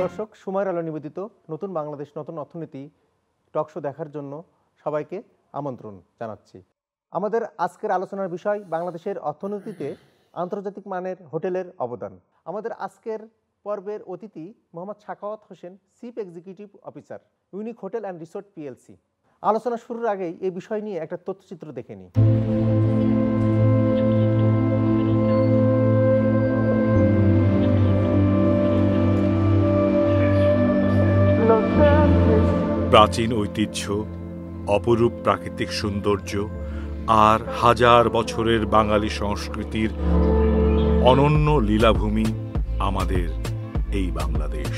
দর্শক, সময়ের আলো নিবেদিত নতুন বাংলাদেশ নতুন অর্থনীতি টক শো দেখার জন্য সবাইকে আমন্ত্রণ জানাচ্ছি। আমাদের আজকের আলোচনার বিষয় বাংলাদেশের অর্থনীতিতে আন্তর্জাতিক মানের হোটেলের অবদান। আমাদের আজকের পর্বের অতিথি Mohammad Sakhawat Hossain, chief executive officer, unique hotel and resort PLC. আলোচনা শুরুর আগেই এই বিষয় নিয়ে একটা তথ্যচিত্র দেখে নিই। প্রাচীন ঐতিহ্য, অপরূপ প্রাকৃতিক সৌন্দর্য আর হাজার বছরের বাঙালি সংস্কৃতির অনন্য লীলাভূমি আমাদের এই বাংলাদেশ।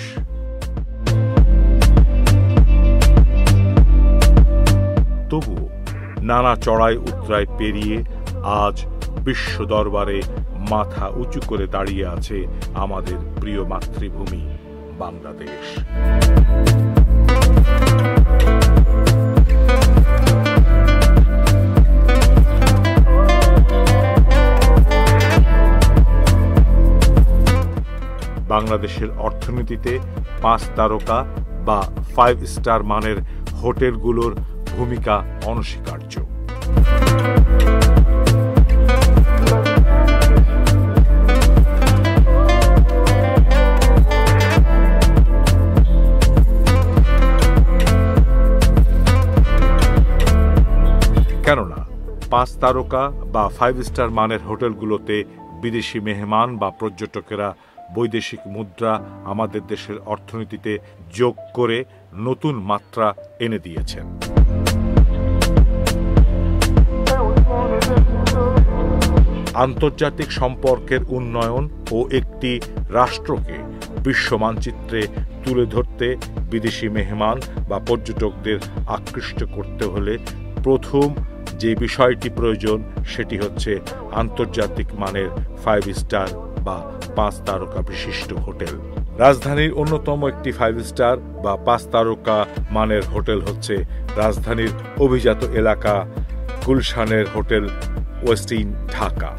তবুও নানা চড়াই উতরাই পেরিয়ে আজ বিশ্ব দরবারে মাথা উঁচু করে দাঁড়িয়ে আছে আমাদের প্রিয় মাতৃভূমি বাংলাদেশ। বাংলাদেশের অর্থনীতিতে 5 তারকা বা 5 স্টার মানের হোটেলগুলোর ভূমিকা অনস্বীকার্য। কেননা 5 তারকা বা 5 স্টার মানের হোটেলগুলোতে বিদেশি মেহমান বা পর্যটকেরা বৈদেশিক মুদ্রা আমাদের দেশের অর্থনীতিতে যোগ করে নতুন মাত্রা এনে দিয়েছেন। আন্তর্জাতিক সম্পর্কের উন্নয়ন ও একটি রাষ্ট্রকে বিশ্ব মানচিত্রে তুলে ধরতে বিদেশি মেহমান বা পর্যটকদের আকৃষ্ট করতে হলে প্রথম যে বিষয়টি প্রয়োজন সেটি হচ্ছে আন্তর্জাতিক মানের 5 স্টার বা 5 তারকা বিশিষ্ট হোটেল। রাজধানীর অন্যতম একটি 5 স্টার বা 5 তারকা মানের হোটেল হচ্ছে রাজধানীর অভিজাত এলাকা গুলশানের হোটেল ওয়েস্টিন ঢাকা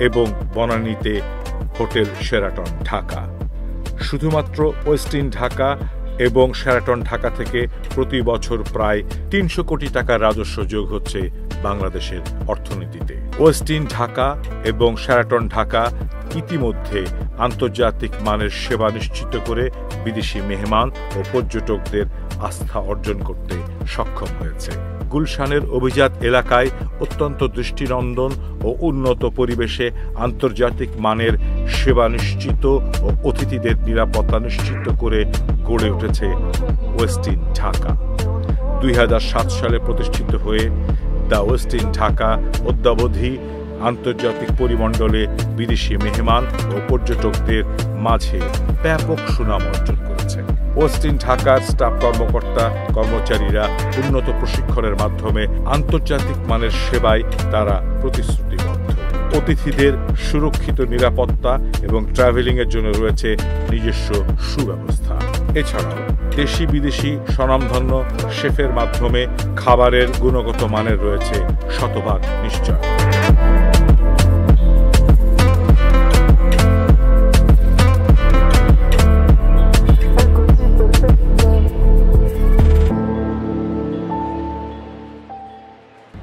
এবং বনানীতে হোটেল শেরাটন ঢাকা। শুধুমাত্র ওয়েস্টিন ঢাকা এবং শেরাটন ঢাকা থেকে প্রতি বছর প্রায় 300 কোটি টাকার রাজস্ব যোগ হচ্ছে বাংলাদেশের অর্থনীতিতে। ওয়েস্টিন ঢাকা এবং শেরাটন ঢাকা ইতিমধ্যে আন্তর্জাতিক মানের সেবা নিশ্চিত করে বিদেশি মেহমান ও পর্যটকদের আস্থা অর্জন করতে সক্ষম হয়েছে। গুলশানের অভিজাত এলাকায় অত্যন্ত দৃষ্টিনন্দন ও উন্নত পরিবেশে আন্তর্জাতিক মানের সেবা নিশ্চিত ও অতিথিদের নিরাপত্তা নিশ্চিত করে গড়ে উঠেছে ওয়েস্টিন ঢাকা। 2007 সালে প্রতিষ্ঠিত হয়ে দ্য ওয়েস্টিন ঢাকা অদ্যাবধি আন্তর্জাতিক পরিমণ্ডলে বিদেশি মেহমান ও পর্যটকদের মাঝে ব্যাপক সুনাম অর্জন করেছে। ওয়েস্টিন ঢাকার স্টাফ কর্মকর্তা কর্মচারীরা উন্নত প্রশিক্ষণের মাধ্যমে আন্তর্জাতিক মানের সেবায় তারা প্রতিশ্রুতিবদ্ধ। অতিথিদের সুরক্ষিত নিরাপত্তা এবং ট্রাভেলিং এর জন্য রয়েছে নিজস্ব সুব্যবস্থা। এছাড়াও দেশি বিদেশি স্বনামধন্য শেফের মাধ্যমে খাবারের গুণগত মানের রয়েছে শতভাগ নিশ্চয়।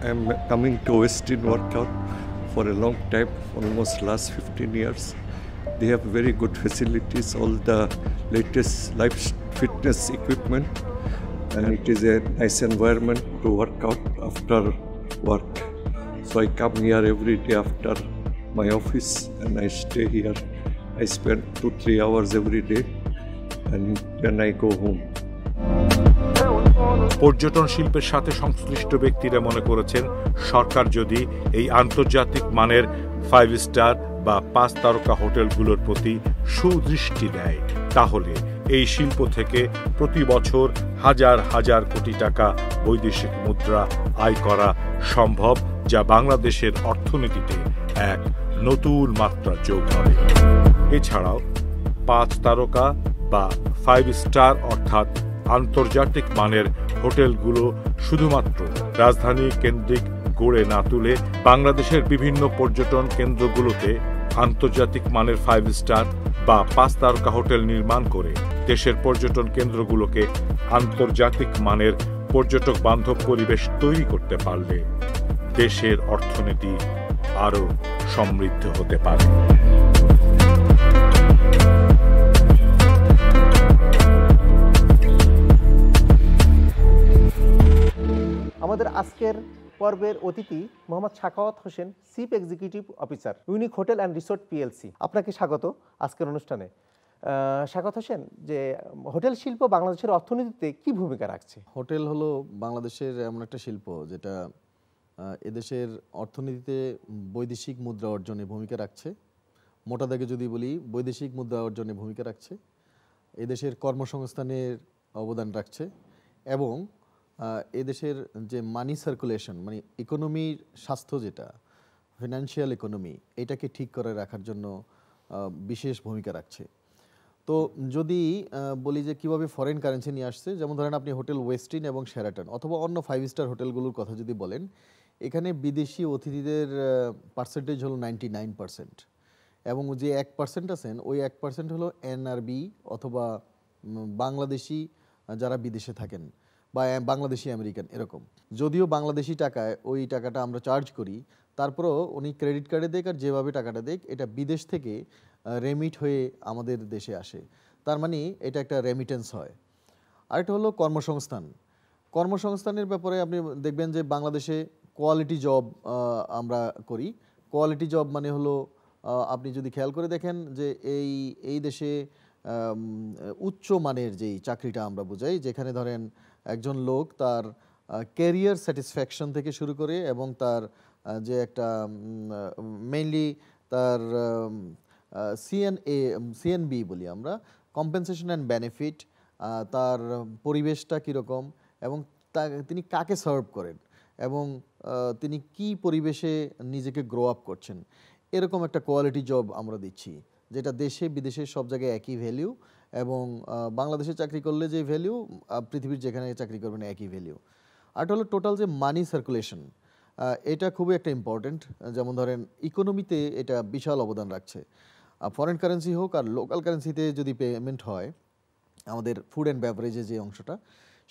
I'm coming to Westin workout for a long time, almost last 15 years. They have very good facilities, all the latest life fitness equipment, and it is a nice environment to work out after work. So I come here every day after my office and I stay here. I spend 2-3 hours every day and then I go home. পর্যটন শিল্পের সাথে সংশ্লিষ্ট ব্যক্তিরা মনে করেছেন সরকার যদি এই আন্তর্জাতিক মানের 5 স্টার বা 5 তারকা হোটেলগুলোর প্রতি সুদৃষ্টি দেয় তাহলে এই শিল্প থেকে প্রতি বছর হাজার হাজার কোটি টাকা বৈদেশিক মুদ্রা আয় করা সম্ভব, যা বাংলাদেশের অর্থনীতিতে এক নতুন মাত্রা যোগ হবে। এছাড়াও 5 তারকা বা 5 স্টার অর্থাৎ আন্তর্জাতিক মানের হোটেলগুলো শুধুমাত্র রাজধানী কেন্দ্রিক গড়ে না তুলে বাংলাদেশের বিভিন্ন পর্যটন কেন্দ্রগুলোতে আন্তর্জাতিক মানের 5 স্টার বা 5 তারকা হোটেল নির্মাণ করে দেশের পর্যটন কেন্দ্রগুলোকে আন্তর্জাতিক মানের পর্যটক বান্ধব পরিবেশ তৈরি করতে পারলে দেশের অর্থনীতি আরও সমৃদ্ধ হতে পারে। আমাদের আজকের পর্বের অতিথি Mohammad Sakhawat Hossain, chief executive officer, unique hotel and resort PLC. আপনাকে স্বাগত আজকের অনুষ্ঠানে। সাখাওয়াত হোসেন, যে হোটেল শিল্প বাংলাদেশের অর্থনীতিতে কি ভূমিকা রাখছে? হোটেল হলো বাংলাদেশের এমন একটা শিল্প যেটা এদেশের অর্থনীতিতে বৈদেশিক মুদ্রা অর্জনে ভূমিকা রাখছে। মোটা দাগে যদি বলি, বৈদেশিক মুদ্রা অর্জনে ভূমিকা রাখছে, এদেশের কর্মসংস্থানের অবদান রাখছে এবং এদেশের যে মানি সার্কুলেশন, মানে ইকোনমির স্বাস্থ্য, যেটা ফিনান্সিয়াল ইকোনমি, এটাকে ঠিক করে রাখার জন্য বিশেষ ভূমিকা রাখছে। তো যদি বলি যে কীভাবে ফরেন কারেন্সি নিয়ে আসছে, যেমন ধরেন আপনি হোটেল ওয়েস্টিন এবং শেরাটন অথবা অন্য 5 স্টার হোটেলগুলোর কথা যদি বলেন, এখানে বিদেশি অতিথিদের পার্সেন্টেজ হলো 99%, এবং যে 1% আছেন, ওই 1% হলো এনআরবি অথবা বাংলাদেশি যারা বিদেশে থাকেন বা বাংলাদেশি আমেরিকান এরকম। যদিও বাংলাদেশি টাকায় ওই টাকাটা আমরা চার্জ করি, তারপরেও উনি ক্রেডিট কার্ডে দেখ আর যেভাবে টাকাটা দেখ, এটা বিদেশ থেকে রেমিট হয়ে আমাদের দেশে আসে, তার মানে এটা একটা রেমিটেন্স হয়। আরেকটা হলো কর্মসংস্থান। কর্মসংস্থানের ব্যাপারে আপনি দেখবেন যে বাংলাদেশে কোয়ালিটি জব আমরা করি। কোয়ালিটি জব মানে হলো, আপনি যদি খেয়াল করে দেখেন যে এই দেশে উচ্চ মানের যেই চাকরিটা আমরা বুঝাই, যেখানে ধরেন একজন লোক তার ক্যারিয়ার স্যাটিসফ্যাকশন থেকে শুরু করে এবং তার যে একটা মেইনলি তার সিএনবি বলি আমরা, কম্পেনসেশন অ্যান্ড বেনিফিট, তার পরিবেশটা কীরকম এবং তিনি কাকে সার্ভ করেন এবং তিনি কি পরিবেশে নিজেকে গ্রো আপ করছেন, এরকম একটা কোয়ালিটি জব আমরা দিচ্ছি, যেটা দেশে বিদেশে সব জায়গায় একই ভ্যালিউ, এবং বাংলাদেশে চাকরি করলে যে ভ্যালিউ, পৃথিবীর যেখানে চাকরি করবেন একই ভ্যালিউ। আর হলো টোটাল যে মানি সার্কুলেশন, এটা খুবই একটা ইম্পর্টেন্ট। যেমন ধরেন ইকোনমিতে এটা বিশাল অবদান রাখছে। ফরেন কারেন্সি হোক আর লোকাল কারেন্সিতে যদি পেমেন্ট হয়, আমাদের ফুড অ্যান্ড বেভারেজে যে অংশটা,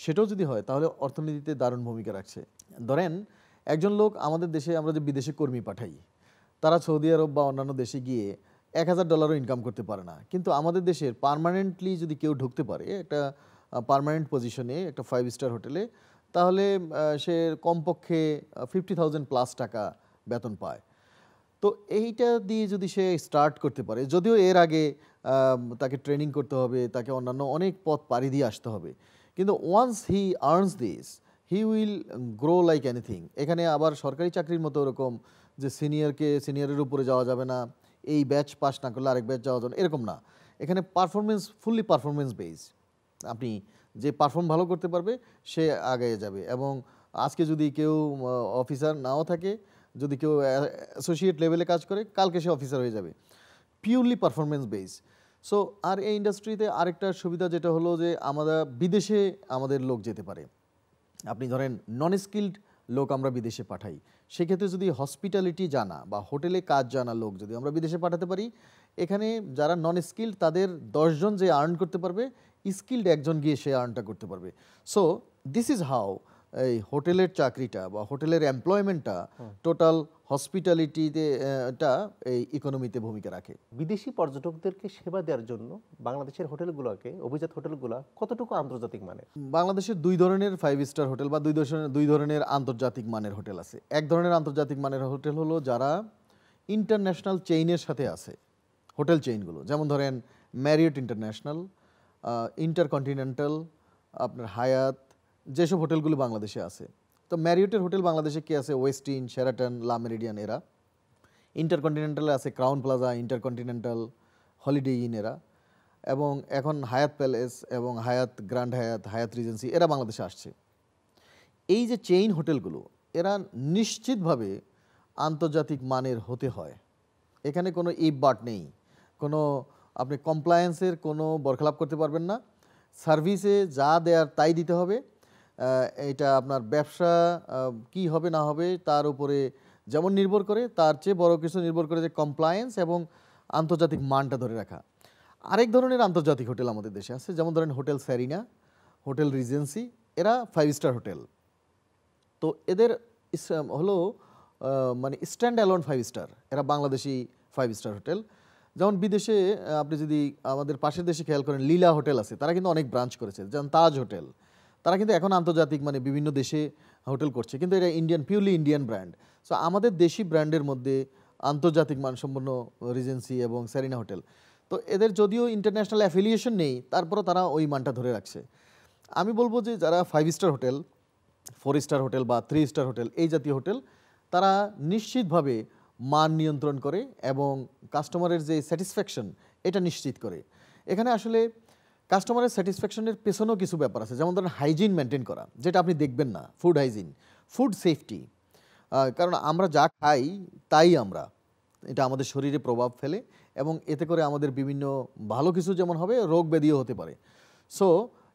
সেটাও যদি হয়, তাহলে অর্থনীতিতে দারুণ ভূমিকা রাখছে। ধরেন একজন লোক আমাদের দেশে, আমরা যে বিদেশে কর্মী পাঠাই, তারা সৌদি আরব বা অন্যান্য দেশে গিয়ে $1000 ইনকাম করতে পারে না, কিন্তু আমাদের দেশের পার্মানেন্টলি যদি কেউ ঢুকতে পারে একটা পার্মানেন্ট পজিশনে একটা 5 স্টার হোটেলে, তাহলে সে কমপক্ষে 50,000 প্লাস টাকা বেতন পায়। তো এইটা দিয়ে যদি সে স্টার্ট করতে পারে, যদিও এর আগে তাকে ট্রেনিং করতে হবে, তাকে অন্যান্য অনেক পথ পাড়ি দিয়ে আসতে হবে, কিন্তু once he earns this, he will grow like anything. এখানে আবার সরকারি চাকরির মতো ওরকম যে সিনিয়রের উপরে যাওয়া যাবে না, এই ব্যাচ পাস না করলে আরেক ব্যাচ যাওয়া যাবে না, এরকম না। এখানে পারফরমেন্স, ফুললি পারফরমেন্স বেস, আপনি যে পারফর্ম ভালো করতে পারবে সে আগে যাবে। এবং আজকে যদি কেউ অফিসার নাও থাকে, যদি কেউ অ্যাসোসিয়েট লেভেলে কাজ করে, কালকে সে অফিসার হয়ে যাবে, পিওরলি পারফরমেন্স বেস। সো আর এই ইন্ডাস্ট্রিতে আরেকটা সুবিধা যেটা হলো যে আমরা বিদেশে আমাদের লোক যেতে পারে। আপনি ধরেন নন স্কিল্ড লোক আমরা বিদেশে পাঠাই, সেক্ষেত্রে যদি হসপিটালিটি জানা বা হোটেলে কাজ জানা লোক যদি আমরা বিদেশে পাঠাতে পারি, এখানে যারা নন স্কিল্ড তাদের 10 জন যে আর্ন করতে পারবে, স্কিল্ড একজন গিয়ে সে আর্নটা করতে পারবে। সো দিস ইজ হাউ এই হোটেলের চাকরিটা বা হোটেলের এমপ্লয়মেন্টটা টোটাল হসপিটালিটিতে এই ইকোনমিতে ভূমিকা রাখে। বিদেশি পর্যটকদেরকে সেবা দেওয়ার জন্য বাংলাদেশের হোটেলগুলোকে, অভিজাত হোটেলগুলো কতটুকু আন্তর্জাতিক মানের? বাংলাদেশের 2 ধরনের 5 স্টার হোটেল বা 2 ধরনের আন্তর্জাতিক মানের হোটেল আছে। এক ধরনের আন্তর্জাতিক মানের হোটেল হলো যারা ইন্টারন্যাশনাল চেইনের সাথে আছে, হোটেল চেইনগুলো, যেমন ধরেন ম্যারিয়ট ইন্টারন্যাশনাল, ইন্টারকন্টিনেন্টাল, আপনার হায়াত, যেসব হোটেলগুলো বাংলাদেশে আছে। তো ম্যারিয়টের হোটেল বাংলাদেশে কি আছে? ওয়েস্টিন, শেরাটন, লা মেরিডিয়ান এরা। ইন্টারকন্টিনেন্টালে আছে Crowne Plaza, intercontinental, holiday in এরা, এবং এখন হায়াত প্যালেস এবং হায়াত গ্র্যান্ড হায়াত, হায়াত রিজেন্সি, এরা বাংলাদেশে আসছে। এই যে চেইন হোটেলগুলো, এরা নিশ্চিতভাবে আন্তর্জাতিক মানের হতে হয়। এখানে কোনো ইফ বাট নেই, কোনো আপনি কমপ্লায়েন্সের কোনো বরখেলাপ করতে পারবেন না। সার্ভিসে যা দেয়ার তাই দিতে হবে। এটা আপনার ব্যবসা কি হবে না হবে তার উপরে যেমন নির্ভর করে, তার চেয়ে বড় কিছু নির্ভর করে যে কমপ্লায়েন্স এবং আন্তর্জাতিক মানটা ধরে রাখা। আরেক ধরনের আন্তর্জাতিক হোটেল আমাদের দেশে আছে, যেমন ধরেন হোটেল সেরিনা, হোটেল রিজেন্সি, এরা 5 স্টার হোটেল। তো এদের হলো মানে স্ট্যান্ড অ্যালোন 5 স্টার, এরা বাংলাদেশি 5 স্টার হোটেল। যেমন বিদেশে আপনি যদি আমাদের পাশের দেশে খেয়াল করেন, লীলা হোটেল আছে, তারা কিন্তু অনেক ব্রাঞ্চ করেছে। যেমন তাজ হোটেল, তারা কিন্তু এখন আন্তর্জাতিক মানে বিভিন্ন দেশে হোটেল করছে, কিন্তু এটা Indian, purely Indian brand. So আমাদের দেশি ব্র্যান্ডের মধ্যে আন্তর্জাতিক মানসম্পন্ন রিজেন্সি এবং সেরিনা হোটেল। তো এদের যদিও ইন্টারন্যাশনাল অ্যাফিলিয়েশন নেই, তারপরও তারা ওই মানটা ধরে রাখছে। আমি বলবো যে যারা 5 স্টার হোটেল, 4 স্টার হোটেল বা 3 স্টার হোটেল, এই জাতীয় হোটেল, তারা নিশ্চিতভাবে মান নিয়ন্ত্রণ করে এবং কাস্টমারের যে স্যাটিসফ্যাকশন এটা নিশ্চিত করে। এখানে আসলে কাস্টমারের স্যাটিসফ্যাকশনের পেছনেও কিছু ব্যাপার আছে, যেমন ধরেন হাইজিন মেনটেন করা, যেটা আপনি দেখবেন না, ফুড হাইজিন, ফুড সেফটি। কারণ আমরা যা খাই তাই এটা আমাদের শরীরে প্রভাব ফেলে এবং এতে করে আমাদের বিভিন্ন ভালো কিছু যেমন হবে, রোগ ব্যাধিও হতে পারে। So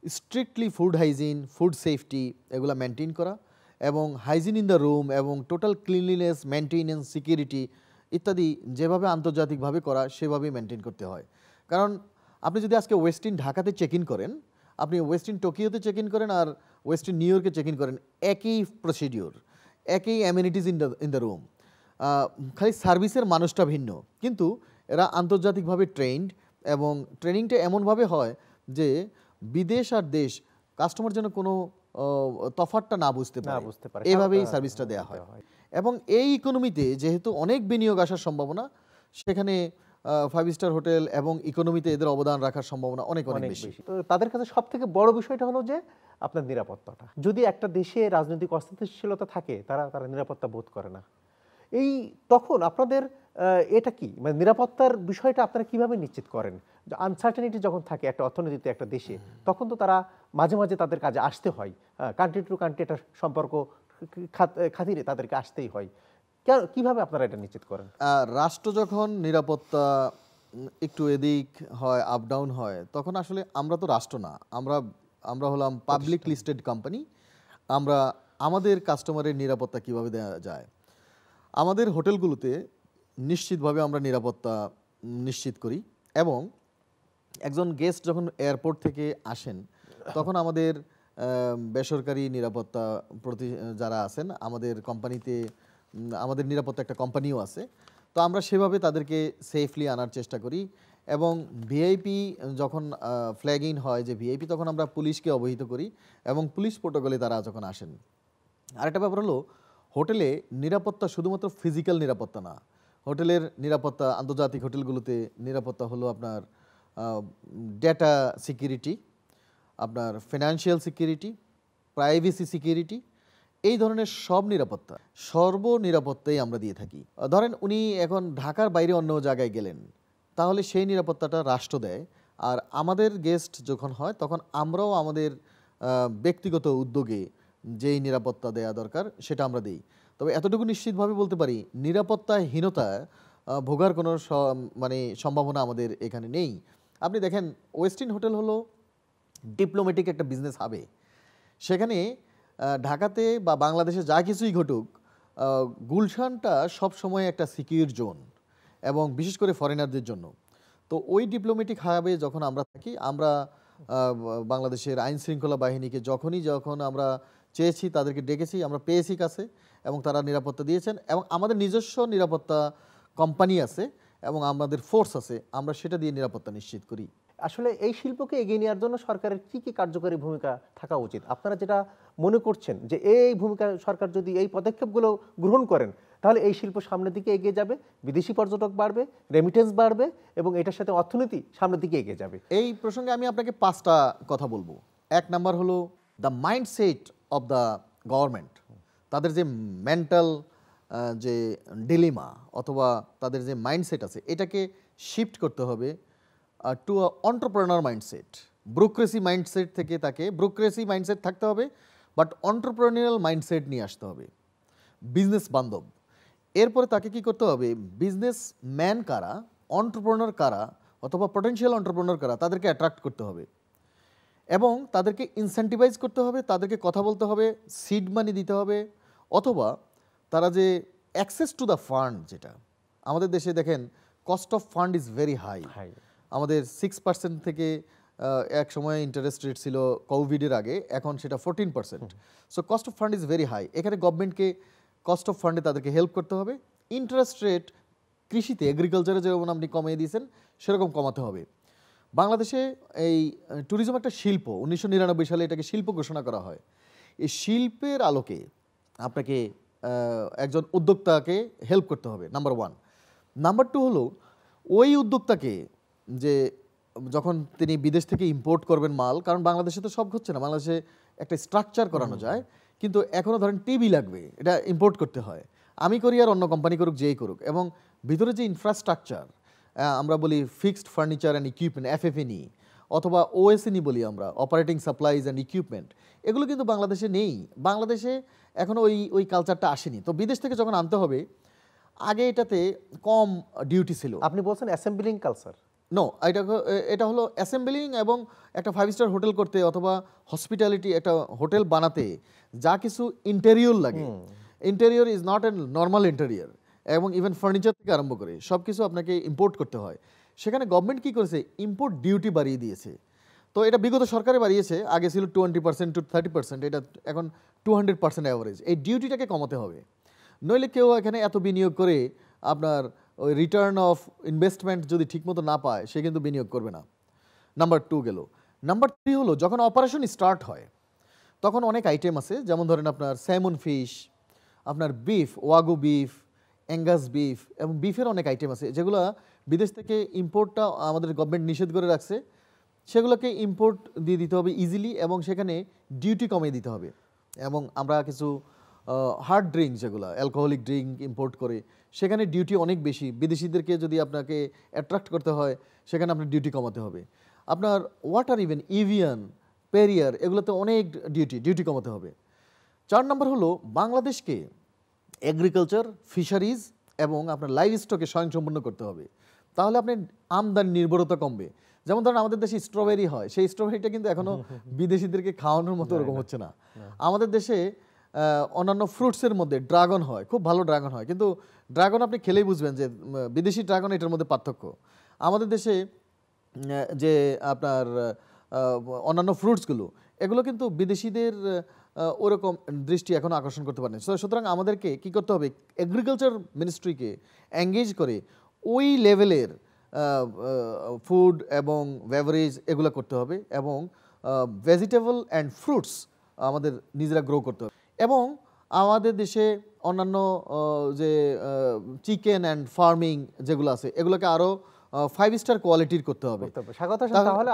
strictly food hygiene, food safety এগুলো মেনটেন করা এবং হাইজিন ইন দ্য রুম এবং টোটাল ক্লিনলিনেস, মেনটেনেন্স, সিকিউরিটি ইত্যাদি যেভাবে আন্তর্জাতিকভাবে করা সেভাবেই মেনটেন করতে হয়। কারণ আপনি যদি আজকে ওয়েস্টিন ঢাকাতে চেক ইন করেন, আপনি ওয়েস্টিন টোকিওতে চেক ইন করেন আর ওয়েস্টিন নিউ ইয়র্কে চেক ইন করেন, একই প্রসিডিওর, একই অ্যামিনিটিস ইন দ্য রুম, খালি সার্ভিসের মানুষটা ভিন্ন, কিন্তু এরা আন্তর্জাতিকভাবে ট্রেন্ড এবং ট্রেনিংটা এমনভাবে হয় যে বিদেশ আর দেশ কাস্টমার যেন কোনো তফাৎটা না বুঝতে পারে, এভাবেই সার্ভিসটা দেওয়া হয়। এবং এই ইকোনমিতে যেহেতু অনেক বিনিয়োগ আসার সম্ভাবনা, সেখানে 5 স্টার হোটেল এবং ইকোনমিতে এদের অবদান রাখার সম্ভাবনা অনেক বেশি। তো তাদের কাছে সব থেকে বড় বিষয়টা হলো যে আপনার নিরাপত্তাটা। যদি একটা দেশে রাজনৈতিক অস্থিতিশীলতা থাকে, তারা নিরাপত্তা বোধ করে না। তখন আপনাদের এটা কি, মানে নিরাপত্তার বিষয়টা আপনারা কিভাবে নিশ্চিত করেন? আনসার্টেনিটি যখন থাকে একটা অর্থনীতিতে, একটা দেশে, তখন তো তারা মাঝে মাঝে তাদের কাজে আসতে হয়, কান্ট্রি টু কান্ট্রি একটা সম্পর্ক খাতিরে তাদেরকে আসতেই হয়। কিভাবে আপনারা এটা নিশ্চিত করেন? রাষ্ট্র যখন নিরাপত্তা একটু এদিক হয়, আপ ডাউন হয়, তখন আসলে আমরা তো রাষ্ট্র না, আমরা হলাম পাবলিক লিস্টেড কোম্পানি। আমাদের কাস্টমারের নিরাপত্তা কিভাবে দেওয়া যায়, আমাদের হোটেলগুলোতে নিশ্চিতভাবে আমরা নিরাপত্তা নিশ্চিত করি। এবং একজন গেস্ট যখন এয়ারপোর্ট থেকে আসেন, তখন আমাদের বেসরকারি নিরাপত্তা যারা আছেন আমাদের কোম্পানিতে, আমাদের নিরাপত্তা একটা কোম্পানিও আছে, তো আমরা সেভাবে তাদেরকে সেফলি আনার চেষ্টা করি। এবং ভিআইপি যখন ফ্ল্যাগ ইন হয় যে ভিআইপি, তখন আমরা পুলিশকে অবহিত করি এবং পুলিশ প্রোটোকলে তারা যখন আসেন। আরেকটা ব্যাপার হলো, হোটেলে নিরাপত্তা শুধুমাত্র ফিজিক্যাল নিরাপত্তা না, হোটেলের নিরাপত্তা, আন্তর্জাতিক হোটেলগুলোতে নিরাপত্তা হলো আপনার ডেটা সিকিউরিটি, আপনার ফিনান্সিয়াল সিকিউরিটি, প্রাইভেসি সিকিউরিটি, এই ধরনের সব নিরাপত্তা, সর্বনিরাপত্তাই আমরা দিয়ে থাকি। ধরেন উনি এখন ঢাকার বাইরে অন্য জায়গায় গেলেন, তাহলে সেই নিরাপত্তাটা রাষ্ট্র দেয়। আর আমাদের গেস্ট যখন হয়, তখন আমরাও আমাদের ব্যক্তিগত উদ্যোগে যেই নিরাপত্তা দেওয়া দরকার সেটা আমরা দিই। তবে এতটুকু নিশ্চিতভাবে বলতে পারি, নিরাপত্তাহীনতা ভোগার কোনো মানে সম্ভাবনা আমাদের এখানে নেই। আপনি দেখেন, ওয়েস্টিন হোটেল হলো ডিপ্লোম্যাটিক একটা বিজনেস হাবে। সেখানে ঢাকাতে বা বাংলাদেশে যা কিছুই ঘটুক, গুলশানটা সবসময় একটা সিকিউর জোন, এবং বিশেষ করে ফরেনারদের জন্য। তো ওই ডিপ্লোম্যাটিক হাবে যখন আমরা থাকি, আমরা বাংলাদেশের আইন শৃঙ্খলা বাহিনীকে যখন আমরা চেয়েছি, তাদেরকে ডেকেছি, আমরা পেয়েছি কাছে, এবং তারা নিরাপত্তা দিয়েছেন। এবং আমাদের নিজস্ব নিরাপত্তা কোম্পানি আছে এবং আমাদের ফোর্স আছে, আমরা সেটা দিয়ে নিরাপত্তা নিশ্চিত করি। আসলে এই শিল্পকে এগিয়ে নেওয়ার জন্য সরকারের কি কি কার্যকরী ভূমিকা থাকা উচিত? আপনারা যেটা মনে করছেন যে এই ভূমিকা সরকার যদি এই পদক্ষেপগুলো গ্রহণ করেন, তাহলে এই শিল্প সামনের দিকে এগিয়ে যাবে, বিদেশি পর্যটক বাড়বে, রেমিটেন্স বাড়বে এবং এটার সাথে অর্থনীতি সামনের দিকে এগিয়ে যাবে। এই প্রসঙ্গে আমি আপনাকে 5টা কথা বলবো। 1 নাম্বার হলো the mindset of the government. তাদের যে মেন্টাল যে ডিলেমা অথবা তাদের যে মাইন্ডসেট আছে, এটাকে শিফট করতে হবে to entrepreneur mindset. Bureaucracy mindset থেকে তাকে, ব্রোক্রেসি মাইন্ডসেট থাকতে হবে, বাট এন্টারপ্রেনিউরাল মাইন্ডসেট নিয়ে আসতে হবে, বিজনেস বান্ধব। এরপরে তাকে কি করতে হবে, বিজনেস ম্যান কারা, এন্টারপ্রেনার কারা অথবা পটেনশিয়াল এন্টারপ্রেনার কারা, তাদেরকে অ্যাট্রাক্ট করতে হবে এবং তাদেরকে ইনসেন্টিভাইজ করতে হবে, তাদেরকে কথা বলতে হবে, সিড মানি দিতে হবে, অথবা তারা যে অ্যাক্সেস টু দ্য ফান্ড, যেটা আমাদের দেশে দেখেন cost of fund is very high. আমাদের 6% থেকে এক সময় ইন্টারেস্ট রেট ছিল কোভিডের আগে, এখন সেটা 14%। So cost of fund is very high. এখানে গভর্নমেন্টকে কস্ট অফ ফান্ডে তাদেরকে হেল্প করতে হবে। ইন্টারেস্ট রেট কৃষিতে, এগ্রিকালচারে যেরকম আপনি কমিয়ে দিয়েছেন সেরকম কমাতে হবে। বাংলাদেশে এই ট্যুরিজম একটা শিল্প, 1999 সালে এটাকে শিল্প ঘোষণা করা হয়। এই শিল্পের আলোকে আপনাকে একজন উদ্যোক্তাকে হেল্প করতে হবে, নাম্বার 1। নাম্বার 2 হলো ওই উদ্যোক্তাকে, যে যখন তিনি বিদেশ থেকে ইম্পোর্ট করবেন মাল, কারণ বাংলাদেশে তো সব হচ্ছে না, বাংলাদেশে একটা স্ট্রাকচার করানো যায়, কিন্তু এখনও ধরেন টিভি লাগবে, এটা ইম্পোর্ট করতে হয়, আমি করি আর অন্য কোম্পানি করুক, যেই করুক, এবং ভিতরে যে ইনফ্রাস্ট্রাকচার আমরা বলি fixed furniture and equipment, FF&E, অথবা OS&E বলি আমরা, অপারেটিং সাপ্লাইজ অ্যান্ড ইকুইপমেন্ট, এগুলো কিন্তু বাংলাদেশে নেই। বাংলাদেশে এখনও ওই কালচারটা আসেনি। তো বিদেশ থেকে যখন আনতে হবে, আগে এটাতে কম ডিউটি ছিল। আপনি বলছেন অ্যাসেম্বলিং কালচার? নো, এটা হলো অ্যাসেম্বলিং, এবং একটা 5 স্টার হোটেল করতে অথবা হসপিটালিটি একটা হোটেল বানাতে যা কিছু ইন্টেরিয়র লাগে, interior is not a normal interior, এবং ইভেন ফার্নিচার থেকে আরম্ভ করে সব কিছু আপনাকে ইম্পোর্ট করতে হয়। সেখানে গভর্নমেন্ট কী করেছে, ইম্পোর্ট ডিউটি বাড়িয়ে দিয়েছে। তো এটা বিগত সরকারে বাড়িয়েছে, আগে ছিল 20% to 30%, এটা এখন 200% অ্যাভারেজ। এই ডিউটিটাকে কমাতে হবে, নইলে কেউ এখানে এত বিনিয়োগ করে আপনার ওই রিটার্ন অফ ইনভেস্টমেন্ট যদি ঠিকমতো না পায়, সে কিন্তু বিনিয়োগ করবে না। নাম্বার 2 গেল। নাম্বার 3 হলো যখন অপারেশন স্টার্ট হয় তখন অনেক আইটেম আছে, যেমন ধরেন আপনার স্যামন ফিশ, আপনার beef, wagyu beef, Angus beef, এবং বিফের অনেক আইটেম আছে যেগুলো বিদেশ থেকে ইম্পোর্টটা আমাদের গভর্নমেন্ট নিষেধ করে রাখছে, সেগুলোকে ইম্পোর্ট দিয়ে দিতে হবে ইজিলি, এবং সেখানে ডিউটি কমিয়ে দিতে হবে। এবং আমরা কিছু হার্ড ড্রিঙ্ক, যেগুলো অ্যালকোহলিক ড্রিঙ্ক ইম্পোর্ট করে, সেখানে ডিউটি অনেক বেশি। বিদেশিদেরকে যদি আপনাকে অ্যাট্রাক্ট করতে হয়, সেখানে আপনার ডিউটি কমাতে হবে। আপনার ওয়াটার, ইভেন ইভিয়ান, পেরিয়ার, এগুলোতে অনেক ডিউটি কমাতে হবে। 4 নম্বর হলো বাংলাদেশকে এগ্রিকালচার, ফিশারিজ এবং আপনার লাইভ স্টকে স্বয়ংসম্পূর্ণ করতে হবে। তাহলে আপনি আমদানি নির্ভরতা কমবে। যেমন ধরেন আমাদের দেশে স্ট্রবেরি হয়, সেই স্ট্রবেরিটা কিন্তু এখনো বিদেশিদেরকে খাওয়ানোর মতো ওরকম হচ্ছে না। আমাদের দেশে অন্যান্য ফ্রুটসের মধ্যে ড্রাগন হয়, খুব ভালো ড্রাগন হয়, কিন্তু ড্রাগন আপনি খেলেই বুঝবেন যে বিদেশি ড্রাগন এটার মধ্যে পার্থক্য। আমাদের দেশে যে আপনার অন্যান্য ফ্রুটসগুলো, এগুলো কিন্তু বিদেশিদের ওরকম দৃষ্টি এখন আকর্ষণ করতে পারেনি। সুতরাং আমাদেরকে কী করতে হবে, এগ্রিকালচার মিনিস্ট্রিকে এঙ্গেজ করে ওই লেভেলের ফুড এবং বেভারেজ এগুলো করতে হবে, এবং ভেজিটেবল অ্যান্ড ফ্রুটস আমাদের নিজেরা গ্রো করতে হবে। এবং আমাদের দেশে অন্যান্য যে চিকেন অ্যান্ড ফার্মিং যেগুলো আছে, এগুলোকে আরও 5 স্টার কোয়ালিটির করতে হবে।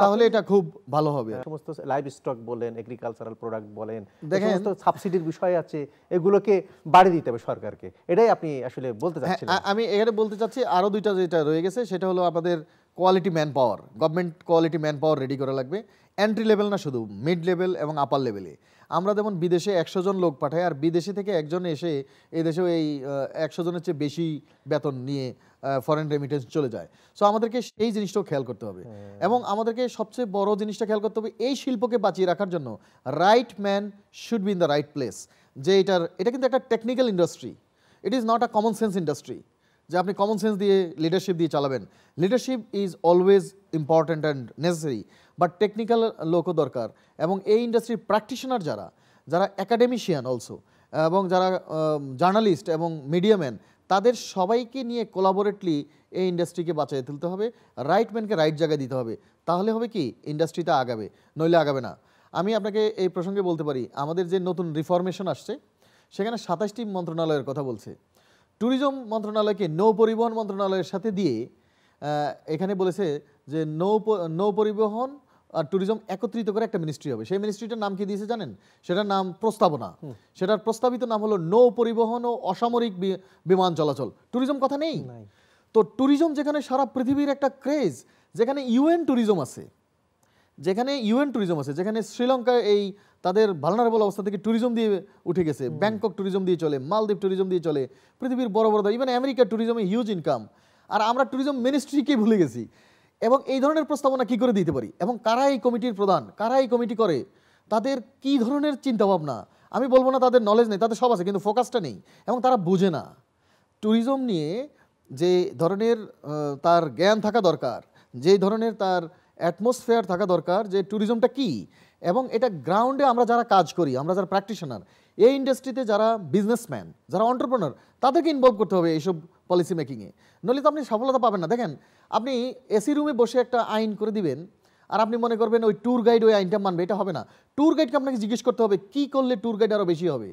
তাহলে এটা খুব ভালো হবে। সমস্ত লাইভ স্টক বলেন, এগ্রিকালচারাল প্রোডাক্ট বলেন, সমস্ত সাবসিডির বিষয় আছে, এগুলোকে বাড়িয়ে দিতে হবে সরকারকে, এটাই আপনি আসলে বলতে চাচ্ছেন? আমি এখানে বলতে চাচ্ছি আরও 2টা যেটা রয়ে গেছে, সেটা হলো আমাদের quality man power. Government quality man power ready করা লাগবে, এন্ট্রি লেভেল না, শুধু মিড লেভেল এবং আপার লেভেলে। আমরা যেমন বিদেশে 100 জন লোক পাঠাই, আর বিদেশে থেকে একজন এসে এই দেশেও এই 100 জনের চেয়ে বেশি বেতন নিয়ে ফরেন রেমিটেন্স চলে যায়। সো আমাদেরকে এই জিনিসটাও খেয়াল করতে হবে, এবং আমাদেরকে সবচেয়ে বড় জিনিসটা খেয়াল করতে হবে, এই শিল্পকে বাঁচিয়ে রাখার জন্য right man should be in the right place. যে এটা কিন্তু একটা technical industry, it is not a common sense industry যে আপনি কমন সেন্স দিয়ে লিডারশিপ দিয়ে চালাবেন। Leadership is always important and necessary, but technical লোকও দরকার। এবং এই ইন্ডাস্ট্রির প্র্যাকটিশনার যারা অ্যাকাডেমিশিয়ান অলসো, এবং যারা জার্নালিস্ট এবং মিডিয়াম্যান, তাদের সবাইকে নিয়ে কোলাবোরেটলি এই ইন্ডাস্ট্রিকে বাঁচিয়ে তুলতে হবে, রাইট ম্যানকে রাইট জায়গায় দিতে হবে। তাহলে হবে কি, ইন্ডাস্ট্রিটা আগাবে, নইলে আগাবে না। আমি আপনাকে এই প্রসঙ্গে বলতে পারি, আমাদের যে নতুন রিফরমেশন আসছে, সেখানে 27টি মন্ত্রণালয়ের কথা বলছে। ট্যুরিজম মন্ত্রণালয়কে নৌ পরিবহন মন্ত্রণালয়ের সাথে দিয়ে এখানে বলেছে যে নৌ পরিবহন আর ট্যুরিজম একত্রিত করে একটা মিনিস্ট্রি হবে। সেই মিনিস্ট্রিটার নাম কি দিয়েছে জানেন? সেটার নাম প্রস্তাবনা। সেটার প্রস্তাবিত নাম হলো নৌ পরিবহন ও অসামরিক বিমান চলাচল। ট্যুরিজম কথা নেই তো। ট্যুরিজম যেখানে সারা পৃথিবীর একটা ক্রেজ, যেখানে ইউএন ট্যুরিজম আছে, যেখানে শ্রীলঙ্কা এই তাদের ভালনারেবল অবস্থা থেকে ট্যুরিজম দিয়ে উঠে গেছে, ব্যাংকক ট্যুরিজম দিয়ে চলে, মালদ্বীপ ট্যুরিজম দিয়ে চলে, পৃথিবীর বড় বড়, ইভেন আমেরিকার ট্যুরিজমে হিউজ ইনকাম, আর আমরা ট্যুরিজম মিনিস্ট্রিকে ভুলে গেছি। এবং এই ধরনের প্রস্তাবনা কি করে দিতে পারি, এবং কারা এই কমিটির প্রধান, কারা এই কমিটি করে, তাদের কি ধরনের চিন্তাভাবনা, আমি বলবো না তাদের নলেজ নেই, তাদের সব আছে, কিন্তু ফোকাসটা নেই, এবং তারা বুঝে না ট্যুরিজম নিয়ে যে ধরনের তার জ্ঞান থাকা দরকার, যেই ধরনের তার অ্যাটমসফিয়ার থাকা দরকার যে ট্যুরিজমটা কি, এবং এটা গ্রাউন্ডে আমরা যারা কাজ করি, আমরা যারা প্র্যাকটিশনার, এই ইন্ডাস্ট্রিতে যারা বিজনেসম্যান, যারা অন্টারপ্রেনার, তাদেরকে ইনভলভ করতে হবে এইসব পলিসি মেকিংয়ে, নইলে তো আপনি সফলতা পাবেন না। দেখেন, আপনি এসি রুমে বসে একটা আইন করে দিবেন আর আপনি মনে করবেন ওই ট্যুর গাইড ওই আইনটা মানবে, এটা হবে না। ট্যুর গাইডকে আপনাকে জিজ্ঞেস করতে হবে কী করলে ট্যুর গাইড আরও বেশি হবে,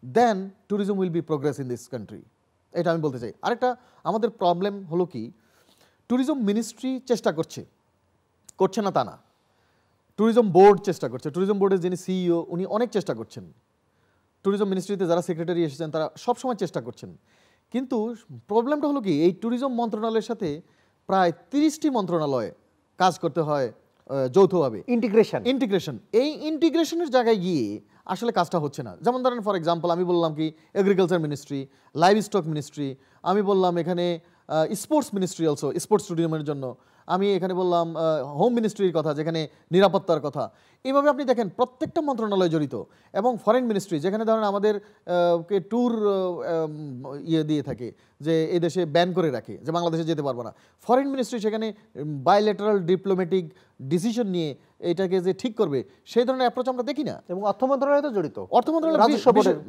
then tourism will be progress in this country. এটা আমি বলতে চাই। আরেকটা আমাদের প্রবলেম হলো কি, ট্যুরিজম মিনিস্ট্রি চেষ্টা করছে না তা না, ট্যুরিজম বোর্ড চেষ্টা করছে, ট্যুরিজম বোর্ডের যিনি সিইও উনি অনেক চেষ্টা করছেন, ট্যুরিজম মিনিস্ট্রিতে যারা সেক্রেটারি এসেছেন তারা সবসময় চেষ্টা করছেন। কিন্তু প্রবলেমটা হলো কি, এই ট্যুরিজম মন্ত্রণালয়ের সাথে প্রায় 30টি মন্ত্রণালয় কাজ করতে হয় যৌথভাবে, ইন্টিগ্রেশন। এই ইন্টিগ্রেশনের জায়গায় গিয়ে আসলে কাজটা হচ্ছে না। যেমন ধরেন ফর এক্সাম্পল আমি বললাম কি agriculture ministry, live stock ministry, আমি বললাম এখানে স্পোর্টস মিনিস্ট্রি অলসো, স্পোর্টস ট্যুরিজমের জন্য আমি এখানে বললাম হোম মিনিস্ট্রির কথা, যেখানে নিরাপত্তার কথা। এইভাবে আপনি দেখেন প্রত্যেকটা মন্ত্রণালয় জড়িত, এবং ফরেন মিনিস্ট্রি যেখানে ধরেন আমাদের ট্যুর ইয়ে দিয়ে থাকে যে এই দেশে ব্যান করে রাখে যে বাংলাদেশে যেতে পারবো না, ফরেন মিনিস্ট্রি সেখানে বায়োলেটারাল ডিপ্লোম্যাটিক ডিসিশন নিয়ে এটাকে যে ঠিক করবে সেই ধরনের অ্যাপ্রোচ আমরা দেখি না। এবং অর্থ মন্ত্রণালয় তো জড়িত, অর্থ মন্ত্রণালয়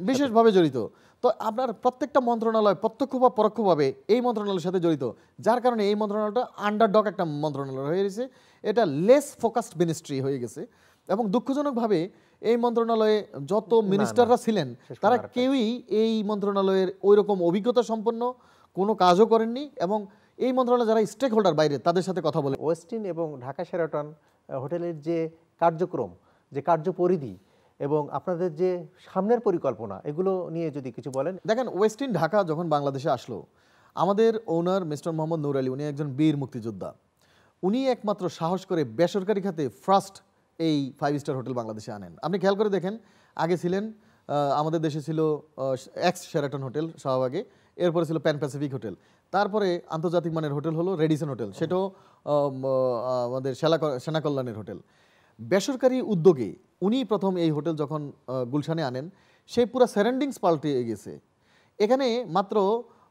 বিশেষভাবে জড়িত। তো আপনার প্রত্যেকটা মন্ত্রণালয় প্রত্যক্ষ বা পরোক্ষভাবে এই মন্ত্রণালয়ের সাথে জড়িত, যার কারণে এই মন্ত্রণালয়টা আন্ডারডগ একটা মন্ত্রণালয় হয়ে গেছে, এটা লেস ফোকাসড মিনিস্ট্রি হয়ে গেছে। এবং দুঃখজনকভাবে এই মন্ত্রণালয়ে যত মিনিস্টাররা ছিলেন তারা কেউই এই মন্ত্রণালয়ের ওই রকম অভিজ্ঞতা সম্পন্ন কোনো কাজও করেননি, এবং এই মন্ত্রণালয় যারা স্টেক হোল্ডার বাইরে তাদের সাথে কথা বলে। ওয়েস্টিন এবং ঢাকা শেরাটন হোটেলের যে কার্যক্রম, যে কার্যপরিধি এবং আপনাদের যে সামনের পরিকল্পনা, এগুলো নিয়ে যদি কিছু বলেন। দেখেন, ওয়েস্টিন ঢাকা যখন বাংলাদেশে আসলো, আমাদের ওনার মিস্টার মোহাম্মদ নূর আলী, উনি একজন বীর মুক্তিযোদ্ধা, উনি একমাত্র সাহস করে বেসরকারি খাতে ফার্স্ট এই 5 স্টার হোটেল বাংলাদেশে আনেন। আপনি খেয়াল করে দেখেন, আগে ছিলেন আমাদের দেশে ছিল এক্স শেরাটন হোটেল শাহবাগে, এরপরে ছিল প্যান প্যাসিফিক হোটেল, তারপরে আন্তর্জাতিক মানের হোটেল হলো রেডিসন হোটেল, সেটাও আমাদের সেনা কল্যাণের হোটেল। বেসরকারি উদ্যোগে উনি প্রথম এই হোটেল যখন গুলশানে আনেন, সেই পুরো সারাউন্ডিংস পাল্টে গেছে। এখানে মাত্র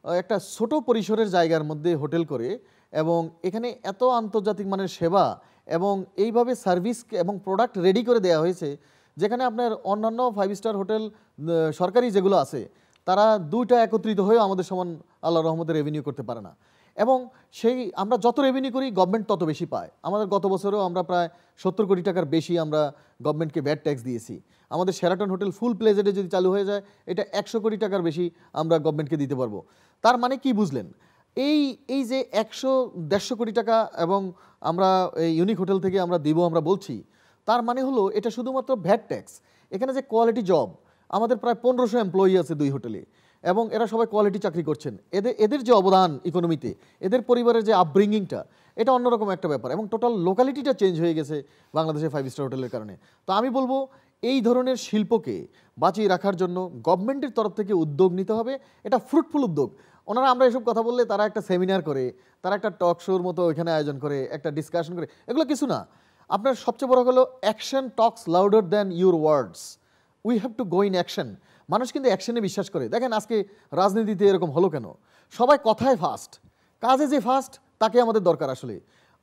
একটা ছোট পরিসরের জায়গার মধ্যে হোটেল করে, এবং এখানে এত আন্তর্জাতিক মানের সেবা এবং এইভাবে সার্ভিস এবং প্রোডাক্ট রেডি করে দেওয়া হয়েছে, যেখানে আপনার অন্যান্য 5 স্টার হোটেল সরকারি যেগুলো আছে তারা দুইটা একত্রিত হয়েও আমাদের সমান আল্লাহ রহমতে রেভিনিউ করতে পারে না। এবং সেই আমরা যত রেভিনিউ করি গভর্নমেন্ট তত বেশি পায়। আমাদের গত বছরেও আমরা প্রায় 70 কোটি টাকার বেশি আমরা গভর্নমেন্টকে ভ্যাট ট্যাক্স দিয়েছি। আমাদের শেরাটন হোটেল ফুল প্লেজেডে যদি চালু হয়ে যায়, এটা 100 কোটি টাকার বেশি আমরা গভর্নমেন্টকে দিতে পারবো। তার মানে কি বুঝলেন? এই যে 100-150 কোটি টাকা এবং আমরা এই ইউনিক হোটেল থেকে আমরা দিব আমরা বলছি, তার মানে হলো এটা শুধুমাত্র ভ্যাট ট্যাক্স। এখানে যে কোয়ালিটি জব, আমাদের প্রায় 1500 এমপ্লয়ি আছে 2 হোটেলে, এবং এরা সবাই কোয়ালিটি চাকরি করছেন। এদের যে অবদান ইকোনমিতে, এদের পরিবারের যে আপব্রিঙ্গিংটা, এটা অন্যরকম একটা ব্যাপার, এবং টোটাল লোকালিটিটা চেঞ্জ হয়ে গেছে বাংলাদেশের 5 স্টার হোটেলের কারণে। তো আমি বলবো এই ধরনের শিল্পকে বাঁচিয়ে রাখার জন্য গভর্নমেন্টের তরফ থেকে উদ্যোগ নিতে হবে, এটা ফ্রুটফুল উদ্যোগ। ওনারা আমরা এসব কথা বললে তারা একটা সেমিনার করে, তারা একটা টক শোর মতো এখানে আয়োজন করে, একটা ডিসকাশন করে, এগুলো কিছু না। আপনার সবচেয়ে বড় হলো action Tux louder than your words. We have to go in action. মানুষ কিন্তু অ্যাকশনে বিশ্বাস করে। দেখেন আজকে রাজনীতিতে এরকম হলো কেন? সবাই কথায় ফাস্ট, কাজে যে ফাস্ট তাকে আমাদের দরকার।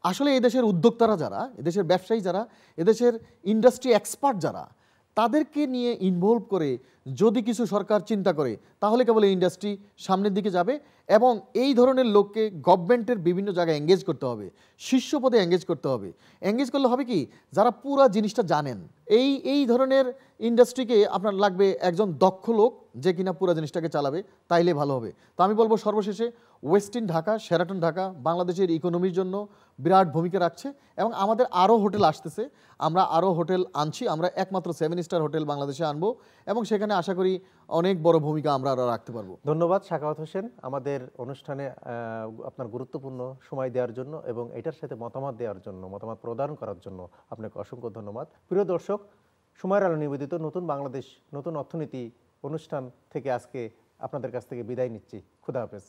আসলে এদেশের উদ্যোক্তারা যারা, এদেশের ব্যবসায়ী যারা, এদেশের ইন্ডাস্ট্রি এক্সপার্ট যারা, তাদেরকে নিয়ে ইনভলভ করে যদি কিছু সরকার চিন্তা করে, তাহলে কেবল এই ইন্ডাস্ট্রি সামনের দিকে যাবে। এবং এই ধরনের লোককে গভর্নমেন্টের বিভিন্ন জায়গায় এঙ্গেজ করতে হবে, শীর্ষ পদে এঙ্গেজ করতে হবে। এঙ্গেজ করলে হবে কি, যারা পুরো জিনিসটা জানেন। এই ধরনের ইন্ডাস্ট্রিকে আপনার লাগবে একজন দক্ষ লোক যে কিনা পুরো জিনিসটাকে চালাবে, তাইলে ভালো হবে। তো আমি বলবো সর্বশেষে, ওয়েস্টিন ঢাকা, শেরাটন ঢাকা বাংলাদেশের ইকোনমির জন্য বিরাট ভূমিকা রাখছে, এবং আমাদের আরও হোটেল আসতেছে। আমরা আরও হোটেল আনছি, আমরা একমাত্র 7 স্টার হোটেল বাংলাদেশে আনবো, এবং সেখানে আশা করি অনেক বড় ভূমিকা আমরা আরও রাখতে পারবো। ধন্যবাদ সাখাওয়াত হোসেন, আমাদের অনুষ্ঠানে আপনার গুরুত্বপূর্ণ সময় দেওয়ার জন্য এবং এটার সাথে মতামত দেওয়ার জন্য, মতামত প্রদান করার জন্য আপনাকে অসংখ্য ধন্যবাদ। প্রিয় দর্শক, সময়ের আলো নিবেদিত নতুন বাংলাদেশ নতুন অর্থনীতি অনুষ্ঠান থেকে আজকে আপনাদের কাছ থেকে বিদায় নিচ্ছি। খুদা হাফেজ।